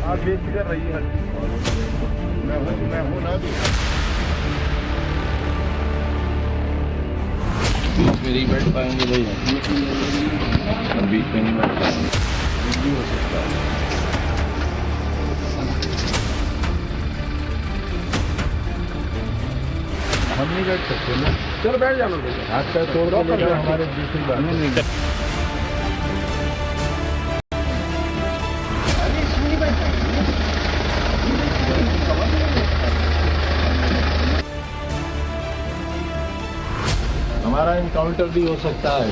आप बेफिक्र रहिए। मैं हूँ ना भी। बीच में नहीं बैठ पाएंगे भाई, हम बीच में नहीं बैठ पाएंगे, कुछ भी हो सकता है। हम नहीं बैठ सकते ना। चलो बैठ जाना भैया। हाथ पैर तोड़ के लेकर हमारे दूसरी बात नहीं। हमारा इनकाउंटर भी हो सकता है।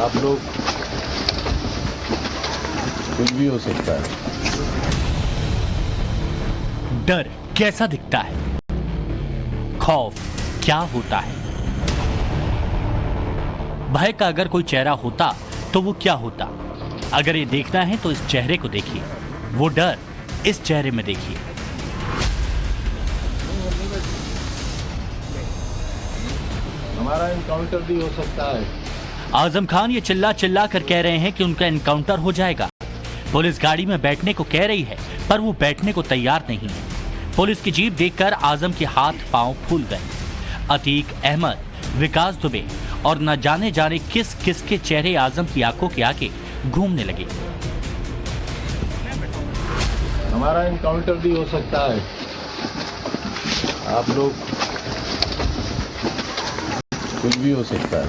आप लोग, कुछ भी हो सकता है। डर कैसा दिखता है, खौफ क्या होता है, भय का अगर कोई चेहरा होता तो वो क्या होता। अगर ये देखना है तो इस चेहरे को देखिए, वो डर इस चेहरे में देखिए। हमारा इनकाउंटर भी हो सकता है। आजम खान ये चिल्ला चिल्ला कर कह रहे हैं कि उनका एनकाउंटर हो जाएगा। पुलिस गाड़ी में बैठने को कह रही है पर वो बैठने को तैयार नहीं है। पुलिस की जीप देखकर आजम के हाथ पांव फूल गए। अतीक अहमद, विकास दुबे और न जाने जाने किस किस के चेहरे आजम की आंखों के आगे घूमने लगे। हमारा इनकाउंटर भी हो सकता है। आप लोग, कुछ भी हो सकता है।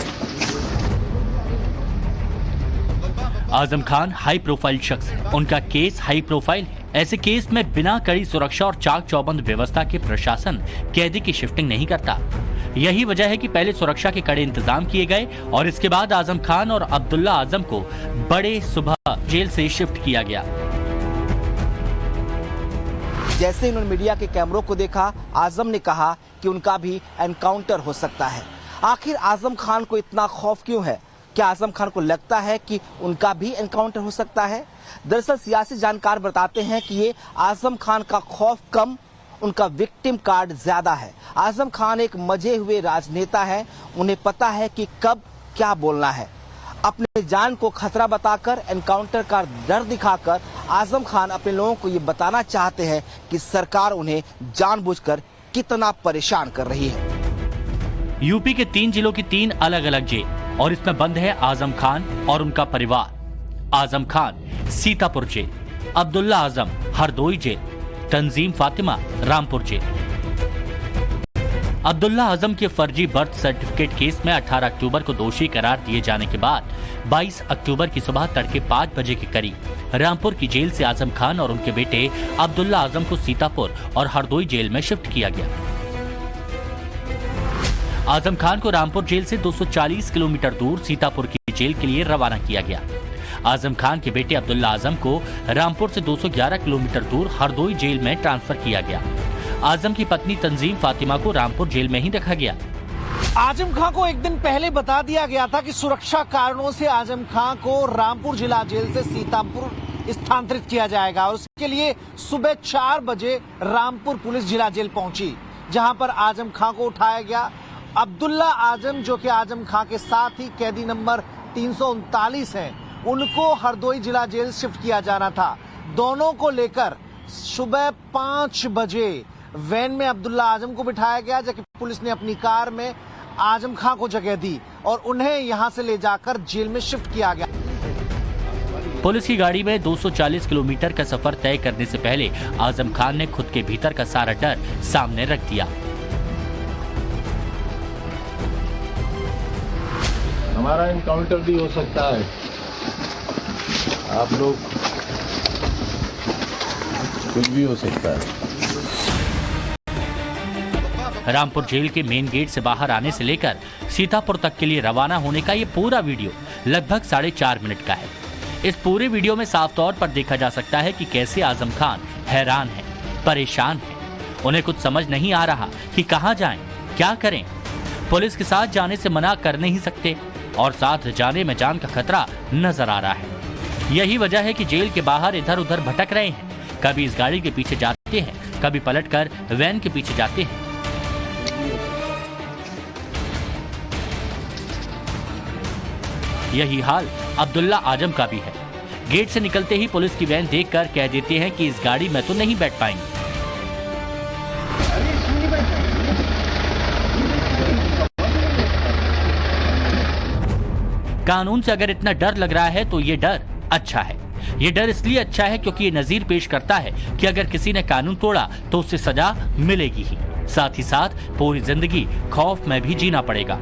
आजम खान हाई प्रोफाइल शख्स है, उनका केस हाई प्रोफाइल है। ऐसे केस में बिना कड़ी सुरक्षा और चाक चौबंद व्यवस्था के प्रशासन कैदी की शिफ्टिंग नहीं करता। यही वजह है कि पहले सुरक्षा के कड़े इंतजाम किए गए और इसके बाद आजम खान और अब्दुल्ला आजम को बड़े सुबह जेल से शिफ्ट किया गया। जैसे इन्होंने मीडिया के कैमरों को देखा, आजम ने कहा कि उनका भी एनकाउंटर हो सकता है। आखिर आजम खान को इतना खौफ क्यों है? क्या आजम खान को लगता है कि उनका भी एनकाउंटर हो सकता है? दरअसल सियासी जानकार बताते हैं कि ये आजम खान का खौफ कम, उनका विक्टिम कार्ड ज्यादा है। आजम खान एक मजे हुए राजनेता है, उन्हें पता है कि कब क्या बोलना है। अपने जान को खतरा बताकर, एनकाउंटर का डर दिखाकर आजम खान अपने लोगों को ये बताना चाहते हैं कि सरकार उन्हें जानबूझकर कितना परेशान कर रही है। यूपी के 3 जिलों की 3 अलग अलग जेल और इसमें बंद है आजम खान और उनका परिवार। Azam Khan Sitapur jail, Abdullah Azam Hardoi jail, Tanzeem Fatima Rampur jail. Abdullah Azam के फर्जी बर्थ सर्टिफिकेट केस में 18 अक्टूबर को दोषी करार दिए जाने के बाद 22 अक्टूबर की सुबह तड़के 5 बजे के करीब रामपुर की जेल से आजम खान और उनके बेटे अब्दुल्ला आजम को सीतापुर और हरदोई जेल में शिफ्ट किया गया। आजम खान को रामपुर जेल से 240 किलोमीटर दूर सीतापुर की जेल के लिए रवाना किया गया। आजम खान के बेटे अब्दुल्ला आजम को रामपुर से 211 किलोमीटर दूर हरदोई जेल में ट्रांसफर किया गया। आजम की पत्नी तंजीम फातिमा को रामपुर जेल में ही रखा गया। आजम खान को एक दिन पहले बता दिया गया था कि सुरक्षा कारणों से आजम खान को रामपुर जिला जेल से सीतापुर स्थानांतरित किया जाएगा और उसके लिए सुबह 4 बजे रामपुर पुलिस जिला जेल पहुंची, जहां पर आजम खान को उठाया गया। अब्दुल्ला आजम, जो कि आजम खान के साथ ही कैदी नंबर 339 हैं, उनको हरदोई जिला जेल शिफ्ट किया जाना था। दोनों को लेकर सुबह 5 बजे वैन में अब्दुल्ला आजम को बिठाया गया, जबकि पुलिस ने अपनी कार में आजम खान को जगह दी और उन्हें यहां से ले जाकर जेल में शिफ्ट किया गया। पुलिस की गाड़ी में 240 किलोमीटर का सफर तय करने से पहले आजम खान ने खुद के भीतर का सारा डर सामने रख दिया। हमारा इनकाउंटर भी हो सकता है। आप लोग, कुछ भी हो सकता है। रामपुर जेल के मेन गेट से बाहर आने से लेकर सीतापुर तक के लिए रवाना होने का ये पूरा वीडियो लगभग 4.5 मिनट का है। इस पूरे वीडियो में साफ तौर पर देखा जा सकता है कि कैसे आजम खान हैरान है, परेशान है। उन्हें कुछ समझ नहीं आ रहा कि कहां जाएं, क्या करें। पुलिस के साथ जाने से मना कर नहीं सकते और साथ जाने में जान का खतरा नजर आ रहा है। यही वजह है कि जेल के बाहर इधर उधर भटक रहे हैं। कभी इस गाड़ी के पीछे जाते हैं, कभी पलटकर वैन के पीछे जाते हैं। यही हाल अब्दुल्ला आजम का भी है। गेट से निकलते ही पुलिस की वैन देखकर कह देते हैं कि इस गाड़ी में तो नहीं बैठ पाएंगे। कानून से अगर इतना डर लग रहा है तो ये डर अच्छा है। ये डर इसलिए अच्छा है क्योंकि ये नजीर पेश करता है कि अगर किसी ने कानून तोड़ा तो उससे सजा मिलेगी ही, साथ ही साथ पूरी जिंदगी खौफ में भी जीना पड़ेगा।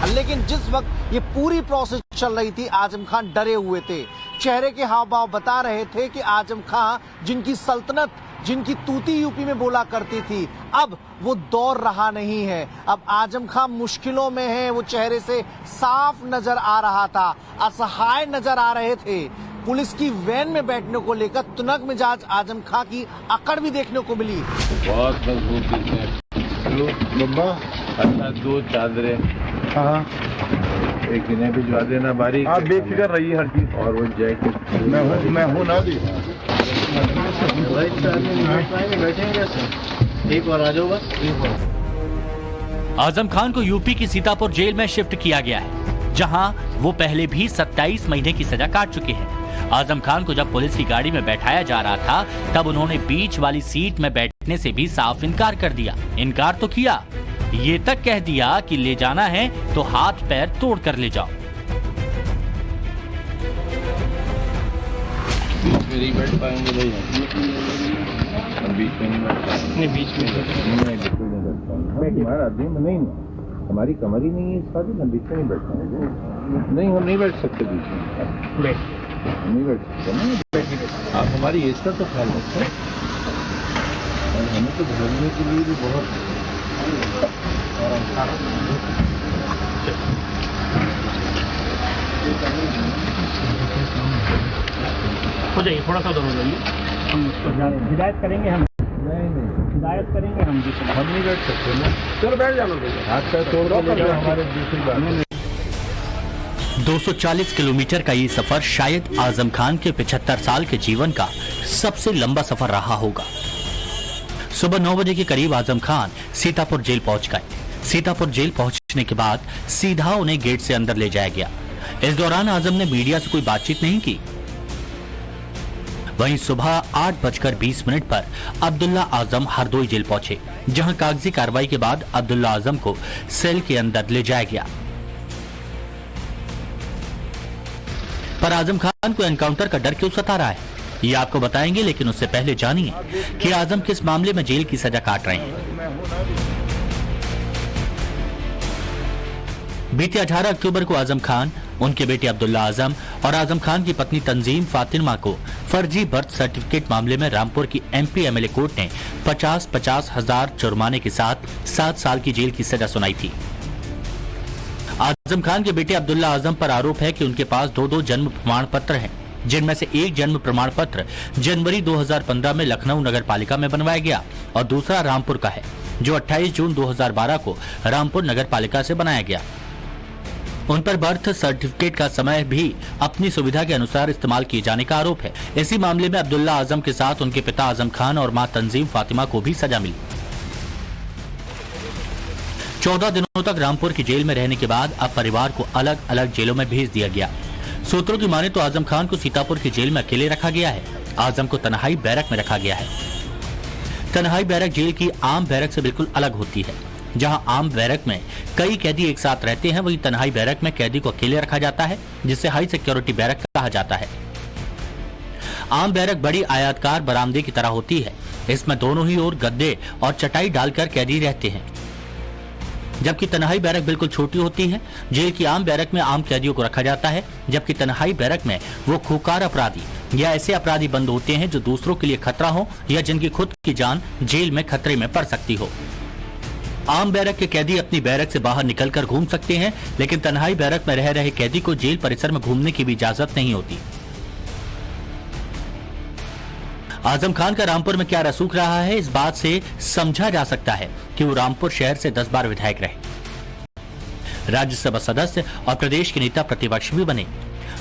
लेकिन जिस वक्त ये पूरी प्रोसेस चल रही थी, आजम खान डरे हुए थे। चेहरे के हाव भाव बता रहे थे कि आजम खान, जिनकी सल्तनत, जिनकी तूती यूपी में बोला करती थी, अब वो दौर रहा नहीं है। अब आजम खान मुश्किलों में है, वो चेहरे से साफ नजर आ रहा था, असहाय नजर आ रहे थे। पुलिस की वैन में बैठने को लेकर तुनक मिजाज आजम खान की अकड़ भी देखने को मिली। बहुत मजबूत है। बब्बा अच्छा, 2 चादरें, हाँ एक इन्हें भिजवा देना बारीक। आप बेफिक्र रहिए हर चीज। और वो जैकेट मैं हूँ ना भी। एक बार आ जाओ बस। आजम खान को यूपी की सीतापुर जेल में शिफ्ट किया गया है, जहां वो पहले भी 27 महीने की सजा काट चुके हैं। आजम खान को जब पुलिस की गाड़ी में बैठाया जा रहा था, तब उन्होंने बीच वाली सीट में बैठने से भी साफ इनकार कर दिया। इनकार तो किया, ये तक कह दिया कि ले जाना है तो हाथ पैर तोड़ कर ले जाओ। नहीं बैठ पाएंगे भाई, हम बीच में नहीं बैठ पाएंगे। नहीं, बीच में नहीं, बिल्कुल नहीं बैठ पाएंगे। हमारा आदमी नहीं, हमारी कमर ही नहीं है इस बात, हम बीच में नहीं बैठ पाएंगे। नहीं, हम नहीं बैठ सकते बीच में, हम नहीं बैठ सकते ना। आप हमारी एज का तो ख्याल रखें, और हमें तो घूमने के लिए भी बहुत हो जाइए, थोड़ा सा उधर हो जाइए, हम उसको हिदायत करेंगे। हम नहीं हिदायत करेंगे, हम नहीं बैठ सकते ना। चलो बैठ जाओ, हाथ पैर तोड़ कर ले जाओ, हमारे दूसरी बात। 240 किलोमीटर का ये सफर शायद आजम खान के 75 साल के जीवन का सबसे लंबा सफर रहा होगा। सुबह 9 बजे के करीब आजम खान सीतापुर जेल पहुंच गए। सीतापुर जेल पहुंचने के बाद सीधा उन्हें गेट से अंदर ले जाया गया। इस दौरान आजम ने मीडिया से कोई बातचीत नहीं की। वहीं सुबह 8:20 पर अब्दुल्ला आजम हरदोई जेल पहुंचे, जहां कागजी कार्रवाई के बाद अब्दुल्ला आजम को सेल के अंदर ले जाया गया। पर आजम खान को एनकाउंटर का डर क्यों सता रहा है, ये आपको बताएंगे, लेकिन उससे पहले जानिए कि आजम किस मामले में जेल की सजा काट रहे हैं। बीते 18 अक्टूबर को आजम खान, उनके बेटे अब्दुल्ला आजम और आजम खान की पत्नी तंजीम फातिमा को फर्जी बर्थ सर्टिफिकेट मामले में रामपुर की एमपी एमएलए कोर्ट ने 50-50 हजार जुर्माने के साथ 7 साल की जेल की सजा सुनाई थी। आजम खान के बेटे अब्दुल्ला आजम पर आरोप है कि उनके पास 2 जन्म प्रमाण पत्र हैं, जिनमें से एक जन्म प्रमाण पत्र जनवरी 2015 में लखनऊ नगर पालिका में बनवाया गया और दूसरा रामपुर का है, जो 28 जून 2012 को रामपुर नगर पालिका से बनाया गया। उन पर बर्थ सर्टिफिकेट का समय भी अपनी सुविधा के अनुसार इस्तेमाल किए जाने का आरोप है। इसी मामले में अब्दुल्ला आजम के साथ उनके पिता आजम खान और मां तंजीम फातिमा को भी सजा मिली। 14 दिनों तक रामपुर की जेल में रहने के बाद अब परिवार को अलग अलग जेलों में भेज दिया गया। सूत्रों की माने तो आजम खान को सीतापुर की जेल में अकेले रखा गया है। आजम को तन्हाई बैरक में रखा गया है। तन्हाई बैरक जेल की आम बैरक से बिल्कुल अलग होती है। जहां आम बैरक में कई कैदी एक साथ रहते हैं, वहीं तन्हाई बैरक में कैदी को अकेले रखा जाता है, जिसे हाई सिक्योरिटी बैरक कहा जाता है। आम बैरक बड़ी आयताकार बरामदे की तरह होती है। इसमें दोनों ही ओर गद्दे और चटाई डालकर कैदी रहते हैं, जबकि तन्हाई बैरक बिल्कुल छोटी होती है। जेल की आम बैरक में आम कैदियों को रखा जाता है, जबकि तन्हाई बैरक में वो खूंखार अपराधी या ऐसे अपराधी बंद होते हैं जो दूसरों के लिए खतरा हो या जिनकी खुद की जान जेल में खतरे में पड़ सकती हो। आम बैरक के कैदी अपनी बैरक से बाहर निकलकर घूम सकते हैं, लेकिन तन्हाई बैरक में रह रहे कैदी को जेल परिसर में घूमने की भी इजाजत नहीं होती। आजम खान का रामपुर में क्या रसूख रहा है, इस बात से समझा जा सकता है कि वो रामपुर शहर से 10 बार विधायक रहे, राज्यसभा सदस्य और प्रदेश के नेता प्रतिपक्ष भी बने।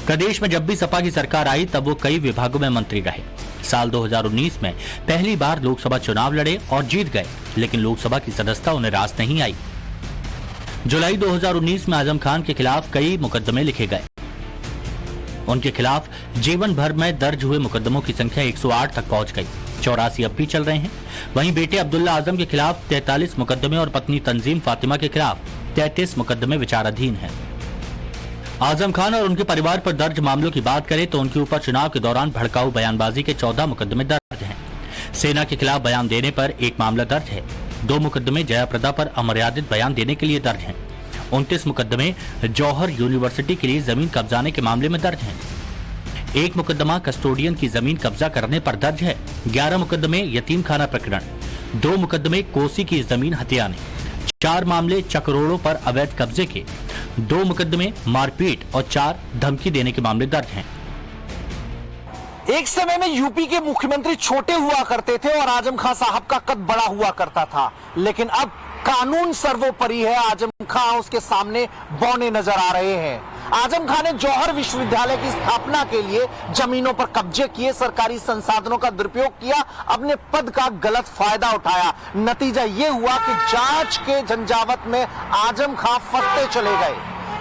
प्रदेश में जब भी सपा की सरकार आई तब वो कई विभागों में मंत्री रहे। साल 2019 में पहली बार लोकसभा चुनाव लड़े और जीत गए, लेकिन लोकसभा की सदस्यता उन्हें रास नहीं आई। जुलाई 2019 में आजम खान के खिलाफ कई मुकदमे लिखे गए। उनके खिलाफ जीवन भर में दर्ज हुए मुकदमों की संख्या 108 तक पहुंच गई। 84 अब भी चल रहे हैं। वहीं बेटे अब्दुल्ला आजम के खिलाफ 43 मुकदमे और पत्नी तंजीम फातिमा के खिलाफ 33 मुकदमे विचाराधीन हैं। आजम खान और उनके परिवार पर दर्ज मामलों की बात करें तो उनके ऊपर चुनाव के दौरान भड़काऊ बयानबाजी के 14 मुकदमे दर्ज हैं। सेना के खिलाफ बयान देने पर एक मामला दर्ज है। 2 मुकदमे जयाप्रदा पर अमर्यादित बयान देने के लिए दर्ज हैं। 29 मुकदमे जौहर यूनिवर्सिटी के लिए जमीन कब्जाने के मामले में दर्ज हैं। 1 मुकदमा कस्टोडियन की जमीन कब्जा करने पर दर्ज है। 11 मुकदमे यतीम खाना प्रकरण, 2 मुकदमे कोसी की जमीन हथियाने, 4 मामले चक्रोड़ों पर अवैध कब्जे के, 2 मुकदमे मारपीट और 4 धमकी देने के मामले दर्ज हैं। एक समय में यूपी के मुख्यमंत्री छोटे हुआ करते थे और आजम खान साहब का कद बड़ा हुआ करता था, लेकिन अब कानून सर्वोपरि है। आजम खान उसके सामने बौने नजर आ रहे हैं। आजम खान ने जौहर विश्वविद्यालय की स्थापना के लिए जमीनों पर कब्जे किए, सरकारी संसाधनों का दुरुपयोग किया, अपने पद का गलत फायदा उठाया। नतीजा यह हुआ कि जांच के झंझावत में आजम खान फंसते चले गए।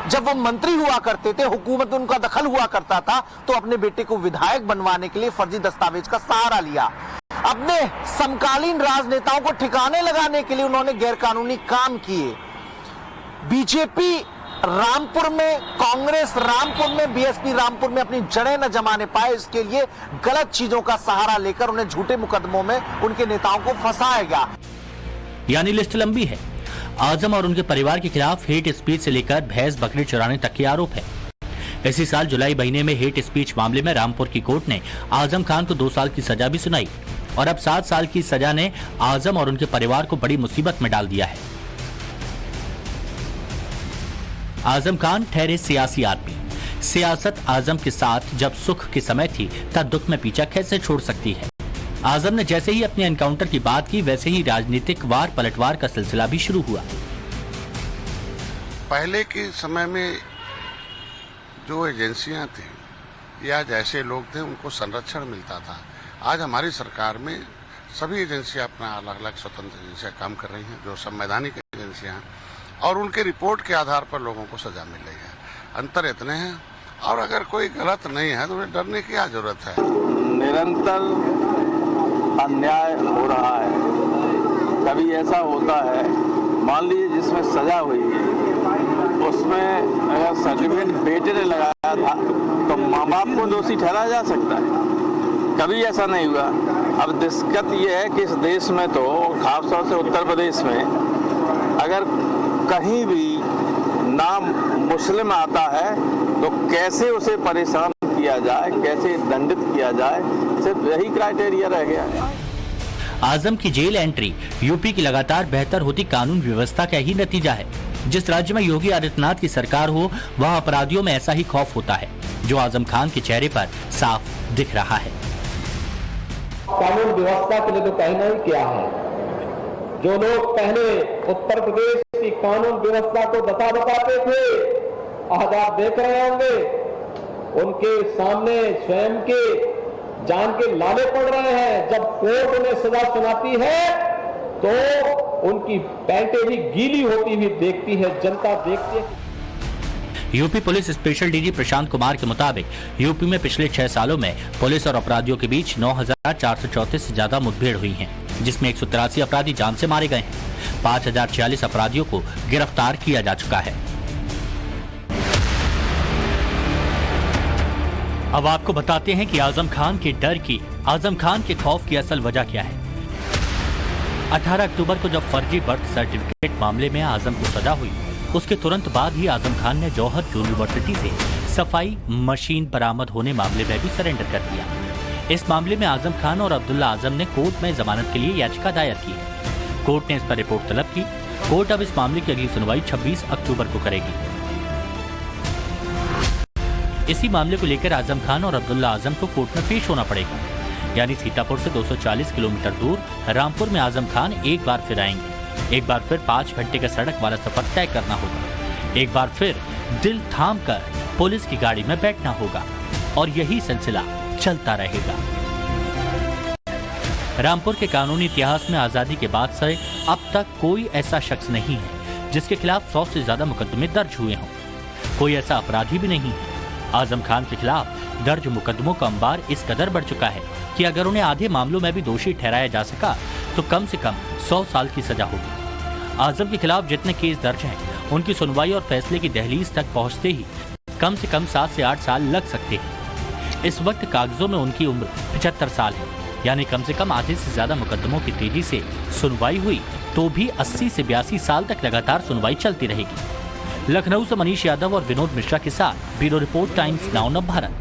जब वो मंत्री हुआ करते थे, हुकूमत में उनका दखल हुआ करता था, तो अपने बेटे को विधायक बनवाने के लिए फर्जी दस्तावेज का सहारा लिया। अपने समकालीन राजनेताओं को ठिकाने लगाने के लिए उन्होंने गैरकानूनी काम किए। बीजेपी रामपुर में, कांग्रेस रामपुर में, बीएसपी रामपुर में अपनी जड़ें न जमाने पाए, इसके लिए गलत चीजों का सहारा लेकर उन्हें झूठे मुकदमों में उनके नेताओं को फंसाया गया। यानी लिस्ट लंबी है। आजम और उनके परिवार के खिलाफ हेट स्पीच से लेकर भैंस बकरी चुराने तक के आरोप है। इसी साल जुलाई महीने में हेट स्पीच मामले में रामपुर की कोर्ट ने आजम खान को 2 साल की सजा भी सुनाई और अब 7 साल की सजा ने आजम और उनके परिवार को बड़ी मुसीबत में डाल दिया है। आजम खान ठहरे सियासी आदमी। सियासत आजम के साथ जब सुख की समय थी तब दुख में पीछा कैसे छोड़ सकती है। आजम ने जैसे ही अपने एनकाउंटर की बात की, वैसे ही राजनीतिक वार पलटवार का सिलसिला भी शुरू हुआ। पहले के समय में जो एजेंसियां थी या जैसे लोग थे, उनको संरक्षण मिलता था। आज हमारी सरकार में सभी एजेंसियां अपना अलग अलग स्वतंत्र एजेंसियां काम कर रही हैं, जो संवैधानिक एजेंसियां हैं, और उनके रिपोर्ट के आधार पर लोगों को सजा मिल रही है। अंतर इतने हैं, और अगर कोई गलत नहीं है तो उन्हें डरने की क्या जरूरत है। निरंतर अन्याय हो रहा है। कभी ऐसा होता है, मान लीजिए जिसमें सजा हुई है उसमें अगर सर्टिफिकेट बेटे ने लगाया था तो माँ बाप को दोषी ठहराया जा सकता है। कभी ऐसा नहीं हुआ। अब दिक्कत ये है कि इस देश में तो, खासतौर से उत्तर प्रदेश में, अगर कहीं भी नाम मुस्लिम आता है तो कैसे उसे परेशान किया जाए, कैसे दंडित किया जाए, सिर्फ यही क्राइटेरिया रह गया है। आजम की जेल एंट्री यूपी की लगातार बेहतर होती कानून व्यवस्था का ही नतीजा है। जिस राज्य में योगी आदित्यनाथ की सरकार हो, वहाँ अपराधियों में ऐसा ही खौफ होता है, जो आजम खान के चेहरे पर साफ दिख रहा है। कानून व्यवस्था के लिए तो कहना ही क्या है। जो लोग पहले उत्तर प्रदेश की कानून व्यवस्था को बताते थे, आज आप देख रहे होंगे उनके सामने स्वयं के जान के लाले पड़ रहे हैं। जब कोर्ट उन्हें सजा सुनाती है तो उनकी पैंटें भी गीली होती हुई देखती है, जनता देखती है। UP police special DG Prashant Kumar के मुताबिक यूपी में पिछले 6 सालों में पुलिस और अपराधियों के बीच 9,434 से ज्यादा मुठभेड़ हुई हैं, जिसमें 183 अपराधी जान से मारे गए हैं। 5,046 अपराधियों को गिरफ्तार किया जा चुका है। अब आपको बताते हैं कि आजम खान के डर की, आजम खान के खौफ की असल वजह क्या है। 18 अक्टूबर को जब फर्जी बर्थ सर्टिफिकेट मामले में आजम को सजा हुई, उसके तुरंत बाद ही आजम खान ने जौहर यूनिवर्सिटी से सफाई मशीन बरामद होने मामले में भी सरेंडर कर दिया। इस मामले में आजम खान और अब्दुल्ला आजम ने कोर्ट में जमानत के लिए याचिका दायर की है। कोर्ट ने इस पर रिपोर्ट तलब की। कोर्ट अब इस मामले की अगली सुनवाई 26 अक्टूबर को करेगी। इसी मामले को लेकर आजम खान और अब्दुल्ला आजम को कोर्ट में पेश होना पड़ेगा। यानी सीतापुर से 240 किलोमीटर दूर रामपुर में आजम खान एक बार फिर आएंगे। एक बार फिर 5 घंटे का सड़क वाला सफर तय करना होगा। एक बार फिर दिल थाम कर पुलिस की गाड़ी में बैठना होगा और यही सिलसिला चलता रहेगा। रामपुर के कानूनी इतिहास में आजादी के बाद से अब तक कोई ऐसा शख्स नहीं है जिसके खिलाफ 100 से ज्यादा मुकदमे दर्ज हुए हों। कोई ऐसा अपराधी भी नहीं है आजम खान के खिलाफ दर्ज मुकदमों का अंबार इस कदर बढ़ चुका है कि अगर उन्हें आधे मामलों में भी दोषी ठहराया जा सका तो कम से कम 100 साल की सजा होगी। आजम के खिलाफ जितने केस दर्ज हैं, उनकी सुनवाई और फैसले की दहलीज तक पहुंचते ही कम से कम 7 से 8 साल लग सकते हैं। इस वक्त कागजों में उनकी उम्र 75 साल है, यानी कम से कम आधे से ज्यादा मुकदमों की तेजी से सुनवाई हुई तो भी 80 से 82 साल तक लगातार सुनवाई चलती रहेगी। लखनऊ से मनीष यादव और विनोद मिश्रा के साथ ब्यूरो रिपोर्ट, टाइम्स नाउ नव भारत।